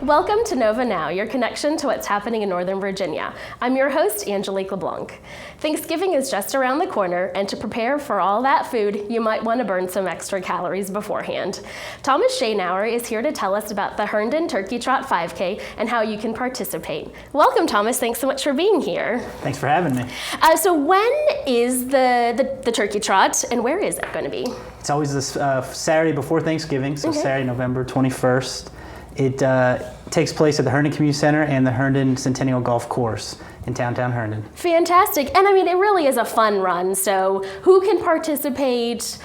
Welcome to Nova Now, your connection to what's happening in Northern Virginia. I'm your host, Angelique LeBlanc. Thanksgiving is just around the corner, and to prepare for all that food, you might want to burn some extra calories beforehand. Thomas Schaenauer is here to tell us about the Herndon Turkey Trot 5K and how you can participate. Welcome, Thomas. Thanks so much for being here. Thanks for having me. So when is the Turkey Trot, and where is it going to be? It's always this Saturday before Thanksgiving, so Saturday, November 21st. It takes place at the Herndon Community Center and the Herndon Centennial Golf Course in downtown Herndon. Fantastic. And I mean, it really is a fun run. So who can participate?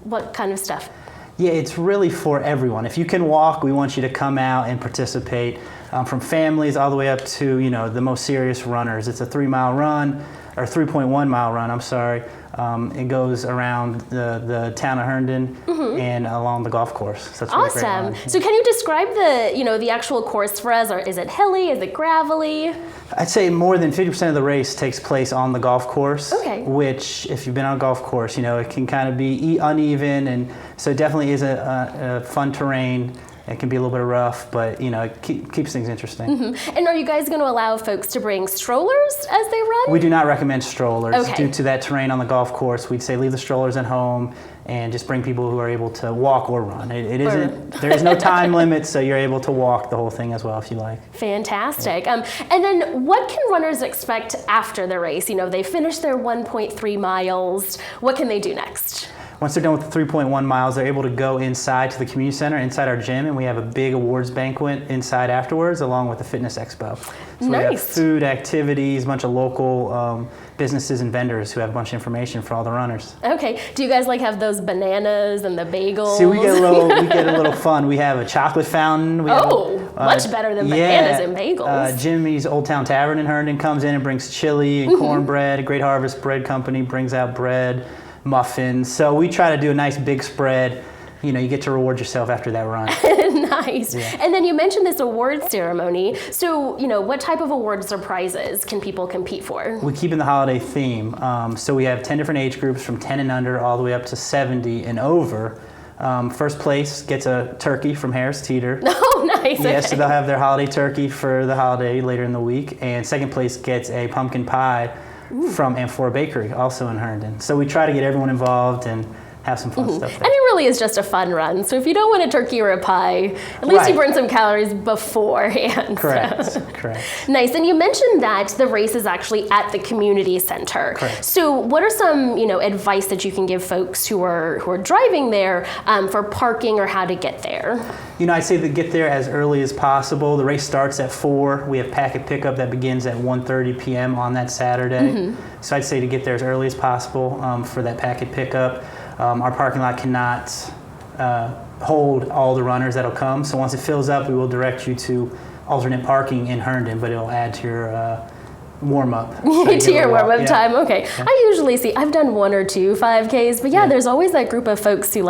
What kind of stuff? Yeah, it's really for everyone. If you can walk, we want you to come out and participate. From families all the way up to, the most serious runners. It's a 3-mile run, or 3.1 mile run, I'm sorry. It goes around the town of Herndon and along the golf course. So it's a really great run. So can you describe the actual course for us? Or is it hilly? Is it gravelly? I'd say more than 50% of the race takes place on the golf course, which, if you've been on a golf course, it can kind of be uneven, and so it definitely is a fun terrain. It can be a little bit rough, but it keeps things interesting. And are you guys going to allow folks to bring strollers as they run? We do not recommend strollers due to that terrain on the golf course. We'd say leave the strollers at home and just bring people who are able to walk or run. There is no time limit, so you're able to walk the whole thing as well if you like. Fantastic. And then what can runners expect after the race? They finish their 1.3 miles. What can they do next? Once they're done with the 3.1 miles, they're able to go inside to the community center, inside our gym, and we have a big awards banquet inside afterwards, along with the fitness expo. So we have food, activities, a bunch of local businesses and vendors who have a bunch of information for all the runners. Okay. Do you guys have those bananas and the bagels? See, we get a little fun. We have a chocolate fountain. Much better than bananas and bagels. Jimmy's Old Town Tavern in Herndon comes in and brings chili and cornbread. A Great Harvest Bread Company brings out bread, muffins. So we try to do a nice big spread. You get to reward yourself after that run. Nice. Yeah. And then you mentioned this award ceremony. So, what type of awards or prizes can people compete for? We keep in the holiday theme. So we have 10 different age groups from 10 and under all the way up to 70 and over. First place gets a turkey from Harris Teeter. Oh, nice. Yeah, so they'll have their holiday turkey for the holiday later in the week. And second place gets a pumpkin pie from Amphora Bakery, also in Herndon. So we try to get everyone involved and have some fun stuff there. And it really is just a fun run. So if you don't win a turkey or a pie, at least you burn some calories beforehand. Correct. Nice. And you mentioned that the race is actually at the community center. Correct. So what are some advice that you can give folks who are driving there for parking or how to get there? I'd say to get there as early as possible. The race starts at 4. We have packet pickup that begins at 1:30 p.m. on that Saturday. So I'd say to get there as early as possible for that packet pickup. Our parking lot cannot hold all the runners that'll come. So once it fills up, we will direct you to alternate parking in Herndon, but it'll add to your warm-up. To your warm-up time, okay. Yeah. I usually I've done 1 or 2 5Ks, but there's always that group of folks who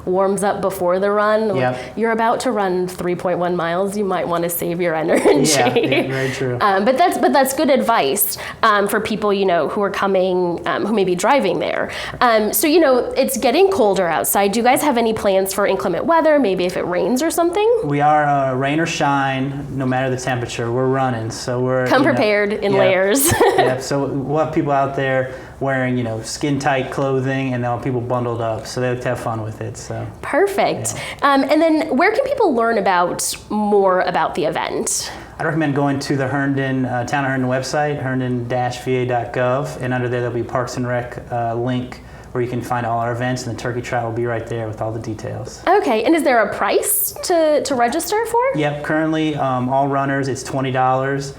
warms up before the run. You're about to run 3.1 miles, you might want to save your energy. Yeah, very true. But that's good advice for people, who are coming, who may be driving there. So, it's getting colder outside. Do you guys have any plans for inclement weather, maybe if it rains or something? We are rain or shine, no matter the temperature, we're running. So we're come prepared in layers. So we'll have people out there wearing, skin-tight clothing, and they'll have people bundled up, so they like to have fun with it. So perfect. And then where can people learn more about the event? I'd recommend going to the Herndon, Town of Herndon website, herndon-va.gov, and under there there'll be Parks and Rec link where you can find all our events, and the Turkey Trot will be right there with all the details. Okay, and is there a price to register for? Yep, currently all runners, it's $20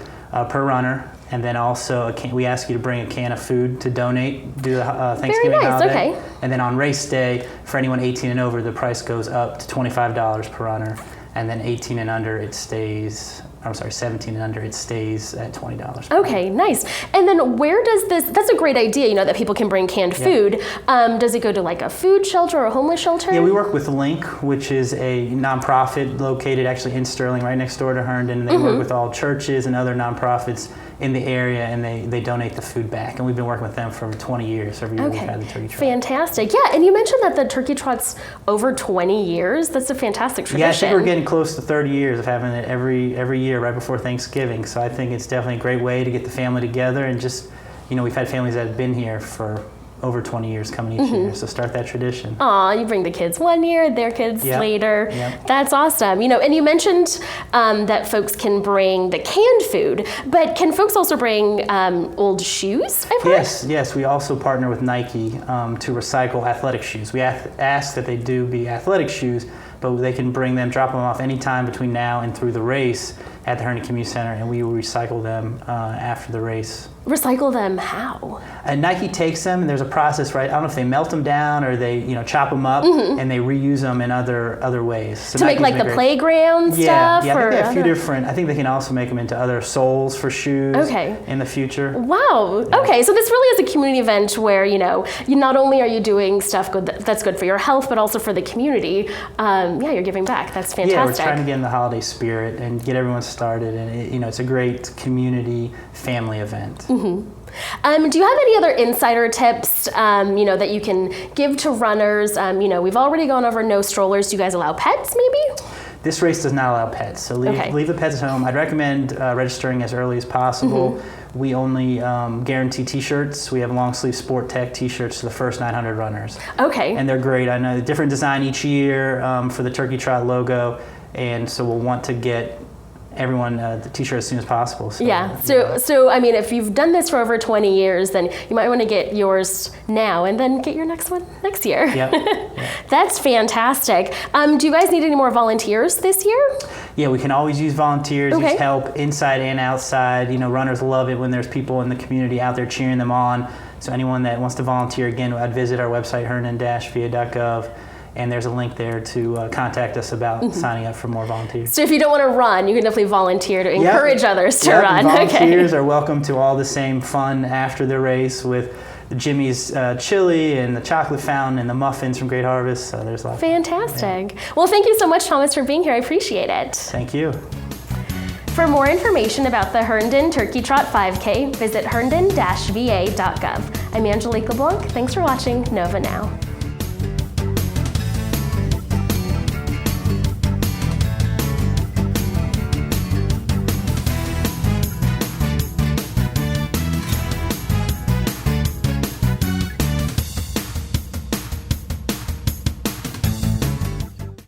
per runner. And then also, we ask you to bring a can of food to donate due to the Thanksgiving holiday. Okay. And then on race day, for anyone 18 and over, the price goes up to $25 per runner. And then 18 and under, it stays 17 and under, it stays at $20. Okay, nice. And then where does this, that's a great idea, that people can bring canned food. Does it go to like a food shelter or a homeless shelter? Yeah, we work with Link, which is a nonprofit located actually in Sterling, right next door to Herndon. And they work with all churches and other nonprofits in the area, and they donate the food back. And we've been working with them for over 20 years. Every year we've had the turkey trot. Fantastic. Yeah, and you mentioned that the turkey trot's over 20 years. That's a fantastic tradition. Yeah, I think we're getting close to 30 years of having it every year right before Thanksgiving. So I think it's definitely a great way to get the family together, and just, we've had families that have been here for over 20 years coming each year, so start that tradition. Aw, you bring the kids one year, their kids later. Yep. That's awesome. And you mentioned that folks can bring the canned food, but can folks also bring old shoes, I've heard? Yes. We also partner with Nike to recycle athletic shoes. We ask that they do be athletic shoes, but they can bring them, drop them off anytime between now and through the race at the Herndon Community Center, and we will recycle them after the race. Recycle them how? And Nike takes them, and there's a process, right? I don't know if they melt them down or they, chop them up, and they reuse them in other ways. So to make like the playground stuff? Yeah, I think they have a few different. I think they can also make them into other soles for shoes in the future. Wow. Yeah. Okay, so this really is a community event where, you not only are you doing stuff that's good for your health, but also for the community. You're giving back. That's fantastic. Yeah, we're trying to get in the holiday spirit and get everyone started, and it's a great community family event. Do you have any other insider tips, that you can give to runners? We've already gone over no strollers. Do you guys allow pets, maybe? This race does not allow pets, so leave the pets at home. I'd recommend registering as early as possible. We only guarantee T-shirts. We have long sleeve Sport Tech T-shirts to the first 900 runners. Okay. And they're great. I know, different design each year for the Turkey Trot logo, and so we'll want to get everyone the T-shirt as soon as possible. So, So I mean, if you've done this for over 20 years, then you might want to get yours now and then get your next one next year. Yep. That's fantastic. Do you guys need any more volunteers this year? Yeah, we can always use volunteers, use help inside and outside. Runners love it when there's people in the community out there cheering them on. So anyone that wants to volunteer, again, I'd visit our website, herndon-va.gov. And there's a link there to contact us about signing up for more volunteers. So if you don't want to run, you can definitely volunteer to encourage others to run. Volunteers are welcome to all the same fun after the race with the Jimmy's chili and the chocolate fountain and the muffins from Great Harvest. So there's a lot. Fantastic. Well, thank you so much, Thomas, for being here. I appreciate it. Thank you. For more information about the Herndon Turkey Trot 5K, visit herndon-va.gov. I'm Angelique LeBlanc. Thanks for watching Nova Now.